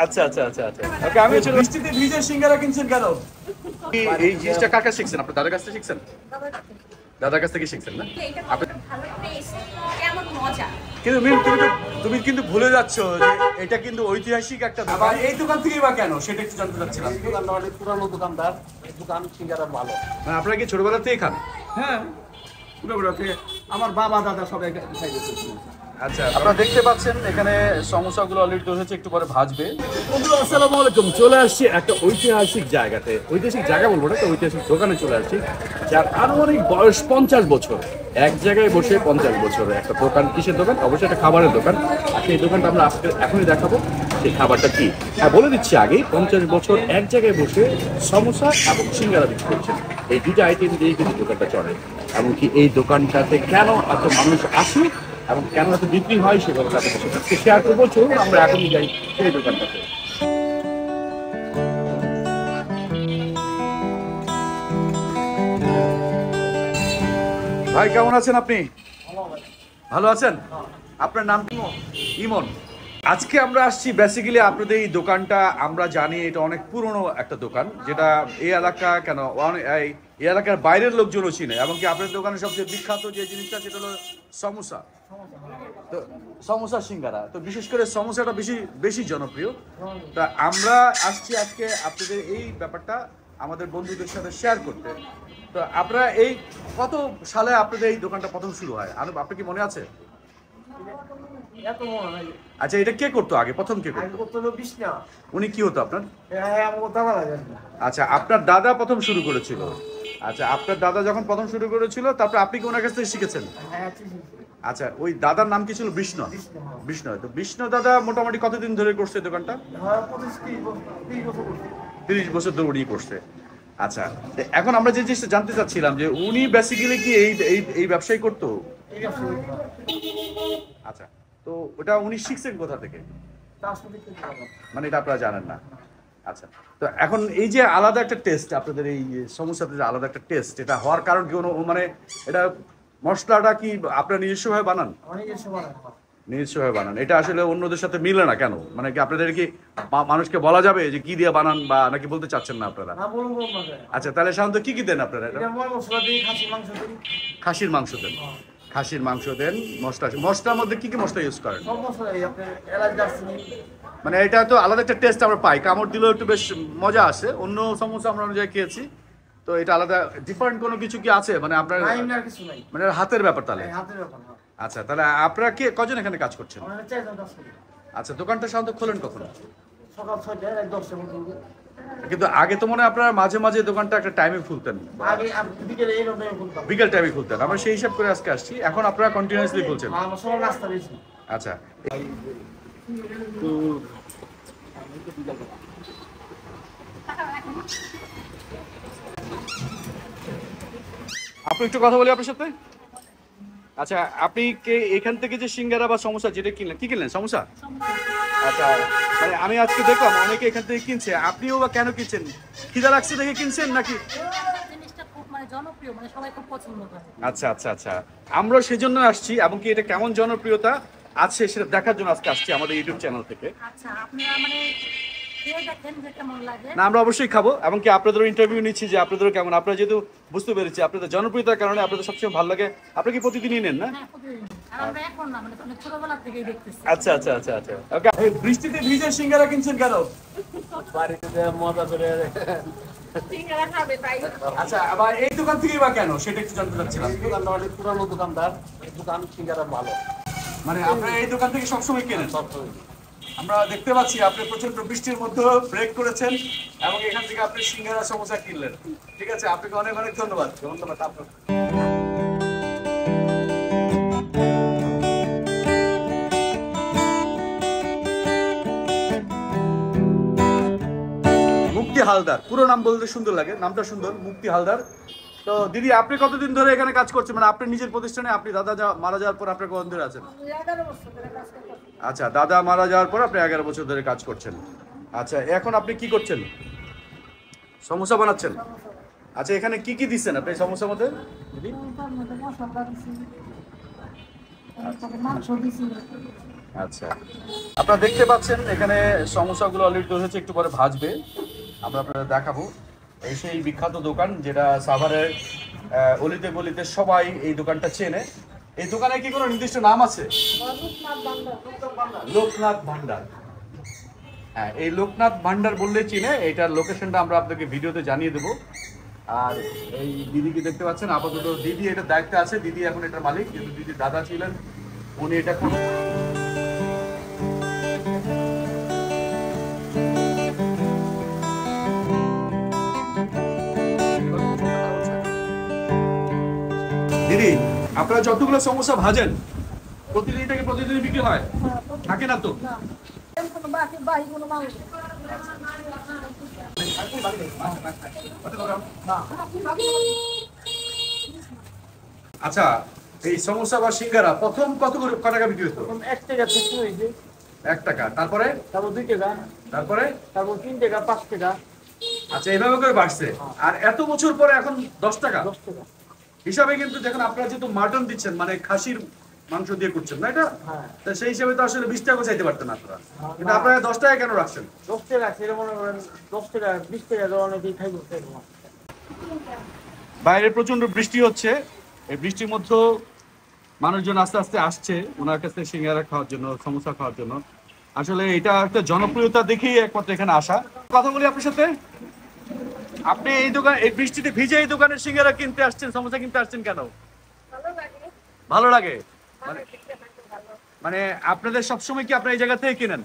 আচ্ছা আচ্ছা আচ্ছা আচ্ছা ওকে। আমি হচ্ছে বৃষ্টিতে ভিজে সিঙ্গারা কিনছেন কেন? এই জিনিসটা কার কাছে শিখছেন? আপনার দাদার কাছ থেকে শিখছেন? দাদার কাছ থেকে শিখছেন না আপনি? কিন্তু তুমি কিন্তু ভুলে যাচ্ছ যে এটা কিন্তু ঐতিহাসিক একটা দোকান। এই দোকান থেকেই বা কেন সেটা একটু জানতে চাচ্ছিলাম। দোকানটা অনেক পুরানো দোকানদার, দোকান সিঙ্গারা ভালো। মানে আপনারা কি ছোটবেলা থেকেই খান? হ্যাঁ, ছোটবেলা থেকে আমার বাবা দাদা সবাই খাইতেছে। আচ্ছা, আপনারা দেখতে পাচ্ছেন এখানে সমোসাগুলো অলরেডি তৈরি হচ্ছে, একটু পরে ভাজবে। বন্ধুরা আসসালামু আলাইকুম। চলে আসছি একটা ঐতিহাসিক জায়গাতে, ঐতিহাসিক জায়গা বলবো না, একটা ঐতিহাসিক দোকানে চলে আসছি যার আনুমানিক বয়স 50 বছর। এক জায়গায় বসে 50 বছর একটা দোকান। কিসের দোকান? অবশ্যই একটা খাবারের দোকান। আর সেই দোকানটা আমরা আজকে এখনই দেখাবো সেই খাবারটা কি। হ্যাঁ, বলে দিচ্ছি আগেই, 50 বছর এক জায়গায় বসে সমোসা এবং সিঙ্গারা বিক্রি করছেন। এই দুইটা আইটেম দিয়েই কিন্তু দোকানটা চলে। এমনকি এই দোকানটাতে কেন এত মানুষ আসে এবং কেন এত বিক্রি হয় সেগুলো তাদের সাথে শেয়ার করবো। চলুন আমরা এখনই যাই সেই দোকানটাতে। ভাই কেমন আছেন আপনি? ভালো আছেন? আপনার নাম কি? ইমন। আজকে আমরা আসছি বেসিক্যালি আপনাদের এই দোকানটা, আমরা জানি এটা অনেক পুরনো একটা দোকান, যেটা এই এলাকা কেন এই এলাকার বাইরের লোকজনও চিনে। এমনকি আপনার দোকানে সবচেয়ে বিখ্যাত যে জিনিসটা সেটা হলো সমোসা। তো সমোসা সিঙ্গারা, তো বিশেষ করে সমোসাটা বেশি জনপ্রিয়। তা আমরা আসছি আজকে আপনাদের এই ব্যাপারটা আমাদের বন্ধুদের সাথে শেয়ার করতে। তো আপনারা এই কত সালে আপনাদের এই দোকানটা প্রথম শুরু হয়? আর আপনার কি মনে আছে? আচ্ছা, এটা কে করতো আগে? প্রথম কে করতো? উনি কি হতো আপনার? আচ্ছা, আপনার দাদা প্রথম শুরু করেছিল। আচ্ছা, আপনার দাদা যখন প্রথম শুরু করেছিল তারপর আপনি কি ওনার কাছ থেকে শিখেছেন? আচ্ছা, ওই দাদার নাম কি ছিল? বিষ্ণু। বিষ্ণু, তো বিষ্ণু দাদা মোটামুটি কতদিন ধরে করছে দোকানটা? 30 বছর ধরে উনি করছে। আচ্ছা, এখন আমরা যে জিনিসটা জানতে চাচ্ছিলাম যে উনি বেসিক্যালি কি এই ব্যবসায় করতো? আচ্ছা, তো ওটা উনি শিখছেন কোথা থেকে? মানে এটা আপনারা জানেন না। আচ্ছা, তো এখন এই যে আলাদা একটা টেস্ট আপনাদের এই সমস্যাতে, যে আলাদা একটা টেস্ট, এটা হওয়ার কারণ কি? মানে এটা মশলাটা কি আপনারা নিজস্বভাবে বানান? নিজস্বভাবে বানান। এটা আসলে অন্যদের সাথে মিলে না কেন? মানে কি আপনাদের কি মানুষকে বলা যাবে যে কি দিয়ে বানান, বা নাকি বলতে চাচ্ছেন না আপনারা? আচ্ছা, তাহলে সাধারণত কি দেন আপনারা? খাসির মাংস দেন। খাসির মাংস দেন। মশলার মধ্যে কি মশলা ইউজ করেন? মানে এটা তো আলাদা একটা টেস্ট আমরা পাই, কামড় দিলেও একটু বেশ মজা আসে। অন্য সমস্যা আমরা অনুযায়ী খেয়েছি, তো এটা আলাদা ডিফারেন্ট কোনো কিছু কি আছে? মানে আপনার মানে হাতের ব্যাপার তাহলে? আচ্ছা, তাহলে আপনারা কে কজন এখানে কাজ করছেন? আচ্ছা, দোকানটা সাধারণত খোলেন কখন? কিন্তু আগে তো মনে হয় আপনারা মাঝে মাঝে দোকানটা একটা টাইমে খুলতেন, বিকেল টাইমে খুলতেন। আমরা সেই হিসাব করে আজকে আসছি। এখন আপনারা কন্টিনিউয়াসলি খুলছেন? আচ্ছা, আপনি একটু কথা বলি আপনার সাথে। আচ্ছা, আপনি কে এখান থেকে যে সিঙ্গারা বা সমোসা যেটা কিনলেন, কি কিনলেন? সমোসা। আচ্ছা, মানে আমি আজকে দেখলাম অনেকে এখান থেকে কিনছে, আপনিও বা কেন কিনছেন? খিদা লাগছে দেখে কিনছেন নাকি? আচ্ছা আচ্ছা আচ্ছা, আমরা সেজন্য আসছি, এবং কি এটা কেমন জনপ্রিয়তা আছে সেটা দেখার জন্য আজকে আসছি আমাদের ইউটিউব চ্যানেল থেকে। না, আমরা অবশ্যই খাবো, এবং কি আপনাদেরও ইন্টারভিউ নিচ্ছি যে আপনাদেরও কেমন। আপনারা যেহেতু বুঝতে পেরেছি আপনাদের জনপ্রিয়তার কারণে আপনাদের সবসময় ভালো লাগে, আপনারা কি প্রতিদিনই নেন না? আচ্ছা আচ্ছা আচ্ছা আচ্ছা ওকে। বৃষ্টিতে ভিজে সিঙ্গারা কিনছেন কেন? মজা করে। আচ্ছা, আবার এই দোকান থেকেই বা কেন সেটা একটু জানতে চাচ্ছিলাম। দোকানটা অনেক পুরানো দোকানদার, দোকান সিঙ্গারা ভালো। মানে আপনারা এই দোকান থেকে সবসময় কেনেন? আমরা দেখতে পাচ্ছি আপনি প্রচন্ড বৃষ্টির মধ্যে ব্রেক করেছেন এবং এখান থেকে আপনি সিঙ্গারা সমোসা কিনলেন। ঠিক আছে, আপনাকে অনেক অনেক ধন্যবাদ। ধন্যবাদ আপনার। মুক্তি হালদার, পুরো নাম বলতে সুন্দর লাগে, নামটা সুন্দর, মুক্তি হালদার। তো দিদি, আপনি কতদিন ধরে এখানে কাজ করছেন? মানে আপনি নিজের প্রতিষ্ঠানে, আপনি দাদা মারা যাওয়ার পর আপনার কতদিন ধরে আছেন? আচ্ছা, দাদা মারা যাওয়ার পর আপনি 11 বছর ধরে কাজ করছেন। আচ্ছা, এখন আপনি কি করছেন? সমোসা বানাচ্ছেন। আচ্ছা, এখানে কি কি দিচ্ছেন আপনি সমোসার মধ্যে? আচ্ছা, আপনারা দেখতে পাচ্ছেন এখানে সমোসাগুলো অলরেডি তৈরি হচ্ছে, একটু পরে ভাজবে, আমরা আপনাদের দেখাবো। এই সেই বিখ্যাত দোকান যেটা সাভারের অলিতে গলিতে সবাই এই দোকানটা চেনে। এই দোকানে কি কোনো নির্দিষ্ট নাম আছে? লোকনাথ ভান্ডার। হ্যাঁ, এই লোকনাথ ভান্ডার বললে চিনে। এটার লোকেশনটা আমরা আপনাকে ভিডিওতে জানিয়ে দেবো। আর এই দিদিকে দেখতে পাচ্ছেন, আপাতত দিদি এটার দায়িত্বে আছে, দিদি এখন এটার মালিক, কিন্তু দিদির দাদা ছিলেন, উনি এটা দিদি, আপনারা যতগুলো সমস্যা ভাজেন প্রতিদিন থেকে প্রতিদিন বিক্রি হয়? থাকে না তো? আচ্ছা, এই সমোসা বা সিঙ্গারা প্রথম কত করে টাকা বিক্রি হতো? 1 টাকা থেকে হয়েছে, 1 টাকা, তারপরে তারপর 2 টাকা, তারপরে 3 টাকা, 5 টাকা। আচ্ছা, এইভাবে করে বাড়ছে। আর এত বছর পরে এখন 10 টাকা 10 টাকা। হিসাবে কিন্তু দেখেন, আপনারা যেহেতু মাটন দিচ্ছেন, মানে খাসির মাংস দিয়ে করছেন না এটা, হ্যাঁ। তা সেই হিসাবে তো আসলে 20 টাকা চাইতে পারতেন আপনারা, কিন্তু আপনারা 10 টাকা কেন রাখছেন? 10 টাকা সেটা মনে করেন 10 টাকা 20 টাকা দেওয়া অনেকেই খাই করতে। বাইরে প্রচন্ড বৃষ্টি হচ্ছে, এই বৃষ্টির মধ্যে মানুষজন আস্তে আস্তে আসছে ওনার কাছে সিঙ্গারা খাওয়ার জন্য, সমোসা খাওয়ার জন্য। আসলে এটা একটা জনপ্রিয়তা দেখেই একমাত্র এখানে আসা। কথা বলি আপনার সাথে, আপনি এই দোকান, এই বৃষ্টিতে ভিজে এই দোকানের সিঙ্গারা কিনতে আসছেন, সমোসা কিনতে আসছেন কেন? ভালো লাগে। মানে আপনাদের সবসময় কি আপনারা এই জায়গা থেকে কিনেন?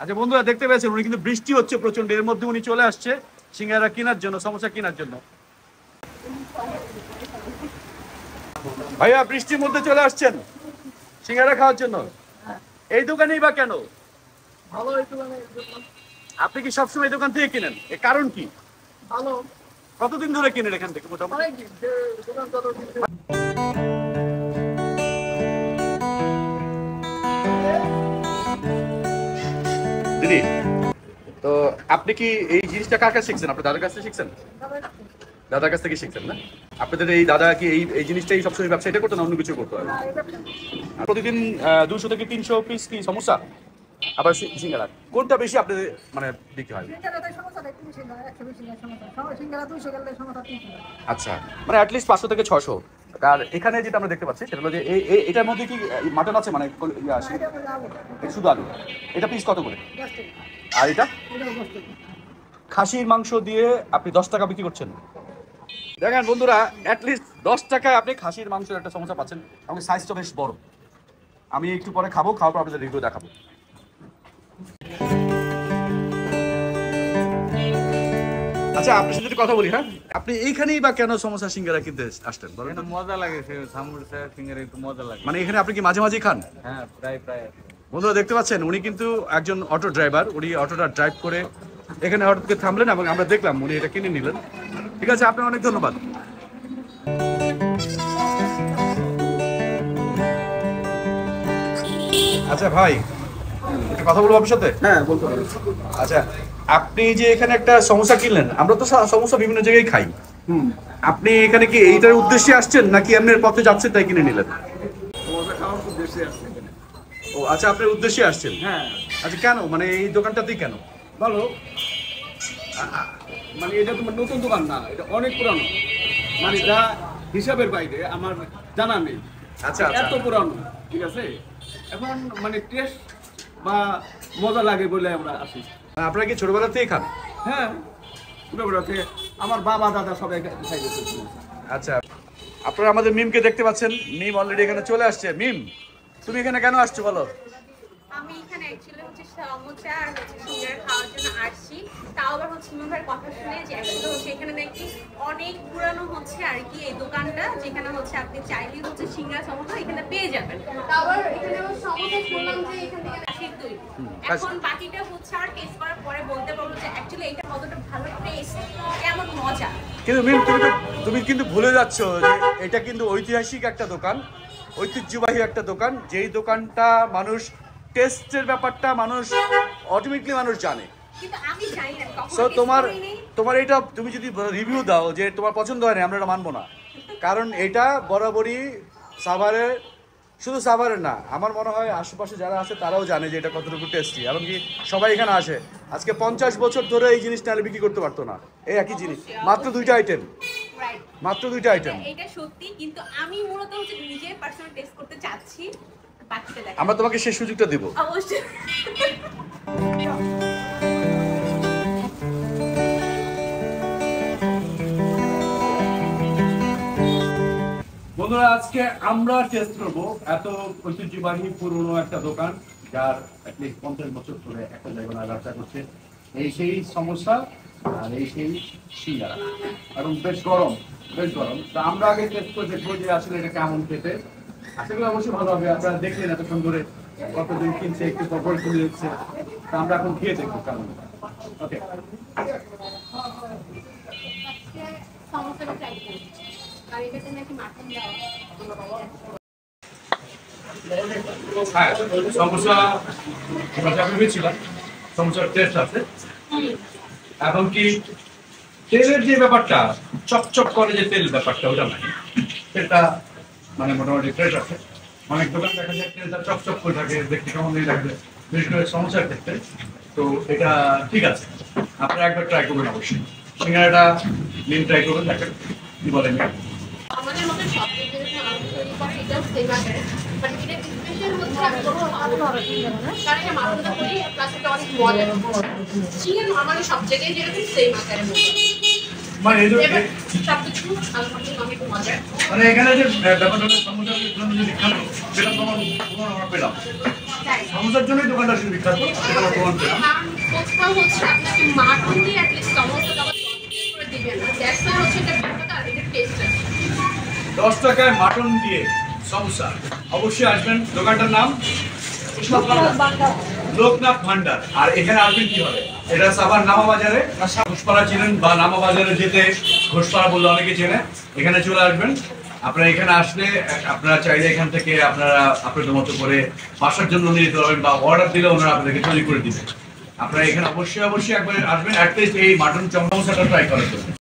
আচ্ছা বন্ধুরা, দেখতে পেয়েছেন উনি কিন্তু বৃষ্টি হচ্ছে প্রচন্ড, এর মধ্যে উনি চলে আসছে সিঙ্গারা কেনার জন্য, সমোসা কেনার জন্য। ভাইয়া, বৃষ্টির মধ্যে চলে আসছেন সিঙ্গারা খাওয়ার জন্য, এই দোকানেই বা কেন? ভালো একটু মানে আপনি কি সবসময় এই দোকান থেকে কিনেন? এর কারণ কি? ভালো কতদিন ধরে কিনেন এখান থেকে মোটামুটি? অনেক দোকান যত দিদি, তো আপনি কি এই জিনিসটা কার কাছে শিখছেন? আপনার দাদার কাছ থেকে শিখছেন? দাদার কাছ থেকে শিখছেন না? আপনাদের এই দাদা কি এই জিনিসটাই সবসময় ব্যবসায়ীটা করতো না অন্য কিছু করতো? আর প্রতিদিন 200 থেকে 300 পিস কি সমস্যা, আবার সিঙ্গারা কোনটা বেশি আপনাদের মানে বিক্রি হয়? আচ্ছা, মানে অ্যাটলিস্ট 500 থেকে 600। আর এখানে যেটা আমরা দেখতে পাচ্ছি সেটা হলো যে এটার মধ্যে কি মাটন আছে, মানে শুধু আলু। এটা পিস কত করে? আর এটা খাসির মাংস দিয়ে আপনি 10 টাকা বিক্রি করছেন। দেখেন বন্ধুরা, অ্যাটলিস্ট 10 টাকায় আপনি খাসির মাংসের একটা সমস্যা পাচ্ছেন, এবং সাইজটা বেশ বড়। আমি একটু পরে খাবো, খাওয়ার পর আপনাদের রিভিউ দেখাবো। আচ্ছা, আপনার সাথে কথা বলি। হ্যাঁ, আপনি এইখানেই বা কেন সমোসা সিঙ্গারা কিনতে আসলেন বলেন? এটা মজা লাগে, সামোসা সিঙ্গারা একটু মজা লাগে। মানে এখানে আপনি কি মাঝে মাঝেই খান? হ্যাঁ, প্রায় প্রায়। বন্ধুরা দেখতে পাচ্ছেন, উনি কিন্তু একজন অটো ড্রাইভার, উনি অটোটা ড্রাইভ করে এখানে হঠাৎ থামলেন এবং আমরা দেখলাম উনি এটা কিনে নিলেন। ঠিক আছে, আপনার অনেক ধন্যবাদ। আচ্ছা ভাই, একটা কথা বলবো আপনার সাথে? হ্যাঁ, বলতে পারেন। আচ্ছা, আপনি যে এখানে একটা সমোসা কিনলেন, আমরা তো সমোসা বিভিন্ন জায়গায় খাই, আপনি এখানে কি এইটার উদ্দেশ্যে আসছেন নাকি এমনি পথে যাচ্ছেন তাই কিনে নিলেন? তোমাদের খাওয়ার খুব বেশি আছে এখানে। ও আচ্ছা, আপনার উদ্দেশ্যে আসছেন। হ্যাঁ, আচ্ছা, কেন মানে এই দোকানটাতেই কেন? ভালো। মানে এটা তোমার নতুন দোকান না, এটা অনেক পুরানো, মানে যা হিসাবের বাইরে আমার জানা নেই। আচ্ছা, আচ্ছা। এত পুরানো, ঠিক আছে। এখন মানে টেস্ট বা মজা লাগে বলে আমরা আসি। আপনারা কি ছোটবেলা থেকে খান? হ্যাঁ, ছোটবেলা থেকে আমার বাবা দাদা সবাই খাই গেছে। আচ্ছা, আপনারা আমাদের মিমকে দেখতে পাচ্ছেন, মিম অলরেডি এখানে চলে আসছে। মিম, তুমি এখানে কেন আসছো বলো? আমি এখানে অ্যাকচুয়ালি হচ্ছে সমোসা আর হচ্ছে সিঙ্গারা খাওয়ার জন্য আসছি। তাও আবার হচ্ছে ইমন ভাইয়ের কথা শুনে যে অ্যাকচুয়ালি হচ্ছে এখানে নাকি অনেক পুরানো হচ্ছে আর কি এই দোকানটা, যেখানে হচ্ছে আপনি চাইলেই হচ্ছে সিঙ্গারা সমোসা এখানে পেয়ে যাবেন। তাও আবার এখানে সমোসা শুনলাম যে এখান থেকে খাসির তৈরি। এখন বাকিটা হচ্ছে আর টেস্ট করার পরে বলতে পারবো যে অ্যাকচুয়ালি এটা কতটা ভালো টেস্ট, কেমন মজা। কিন্তু মিম, তুমি কিন্তু ভুলে যাচ্ছ যে এটা কিন্তু ঐতিহাসিক একটা দোকান, ঐতিহ্যবাহী একটা দোকান, যেই দোকানটা মানুষ টেস্টের ব্যাপারটা মানুষ অটোমেটিকলি মানুষ জানে। কিন্তু আমি জানি না কখনো সো taste করিনি। তোমার এটা তুমি যদি রিভিউ দাও যে তোমার পছন্দ হয় না, আমরা এটা মানবো না, কারণ এটা বরাবরই সাভারের শুধু সাভারের না, আমার মনে হয় আশেপাশে যারা আছে তারাও জানে যে এটা কতটুকু টেস্টি। এমনকি সবাই এখানে আসে। আজকে 50 বছর ধরে এই জিনিসটা আর বিক্রি করতে পারতো না, এই একই জিনিস, মাত্র 2টা আইটেম, রাইট, মাত্র 2টা আইটেম। এটা সত্যি, কিন্তু আমি মূলত হচ্ছে নিজে পার্সোনাল টেস্ট করতে চাচ্ছি, বাকিটা দেখা আমরা তোমাকে সেই সুযোগটা দেবো। অবশ্যই। বন্ধুরা, আজকে আমরা টেস্ট করব এত ঐতিহ্যবাহী পুরনো একটা দোকান, যার অ্যাটলিস্ট 50 বছর ধরে একটা জায়গায় ব্যবসা করছে। এই সেই সমস্যা আর এই সেই সিঙ্গারা, এবং বেশ গরম, বেশ গরম। তো আমরা আগে টেস্ট করে দেখবো যে আসলে এটা কেমন খেতে। আশা করি অবশ্যই ভালো হবে। আপনারা দেখলেন এতক্ষণ ধরে কতদিন কিনছে, একটু পরপর তুলে দিচ্ছে। তো আমরা এখন খেয়ে দেখবো কেমন। ওকে, সমস্যাটা ট্রাই করি, আর এটাতে নাকি মাখন দেওয়া। হ্যাঁ, সমস্যা আমরা যা ভেবেছিলাম, সমস্যার টেস্ট আছে। এখন কি তেলের যে ব্যাপারটা, চকচক করে যে তেল ব্যাপারটা, ওটা নাই। তেলটা মানে মোটামুটি ফ্রেশ আছে। অনেক দোকান দেখা যায় তেলটা চকচক করে থাকে, দেখতে কেমন দিয়ে থাকবে, বিশেষ করে সমস্যার ক্ষেত্রে। তো এটা ঠিক আছে, আপনারা একবার ট্রাই করবেন অবশ্যই। সিঙ্গারাটা নিন, ট্রাই করবেন, দেখেন কি বলেন। আমাদের মতো সব যেরকম আমাদের তৈরি করে এটাও সেম আকারে, বাট এটা স্পেশাল হচ্ছে আমি কোনো কারণ এটা মাথাটা করি, প্লাস এটা অনেক মজা। চিকেন নর্মালি সব জায়গায় যেরকম সেম আকারে মানে এই যে সবকিছু আলহামদুলিল্লাহ অনেক মজা। মানে এখানে যে ব্যাপারটা সমস্যার জন্য যে বিখ্যাত, সেটা তোমার আমরা পেলাম। তাই সমস্যার জন্যই দোকানটা আসলে বিখ্যাত, সেটা আমরা প্রমাণ পেলাম। কোথাও হচ্ছে আপনাকে মাটন দিয়ে অ্যাটলিস্ট সমস্ত খাবার করে দিবেন না, দ্যাটস ওয়াই হচ্ছে এটা বিখ্যাত আর এটা টেস্ট আছে। 10 টাকায় মাটন দিয়ে সমোসা। অবশ্যই আসবেন। দোকানটার নাম লোকনাথ ভান্ডার। আর এখানে আসবেন কি হবে, এটা সাভার নামাবাজারে, ঘোষপাড়া চিনেন বা নামাবাজারে যেতে ঘোষপাড়া বললে অনেকে চেনে। এখানে চলে আসবেন। আপনারা এখানে আসলে আপনারা চাইলে এখান থেকে আপনারা আপনাদের মতো করে বাসার জন্য নিয়ে যেতে পারবেন, বা অর্ডার দিলে ওনারা আপনাদেরকে তৈরি করে দিবেন। আপনারা এখানে অবশ্যই একবার আসবেন, অ্যাটলিস্ট এই মাটন সমোসাটা ট্রাই করার জন্য।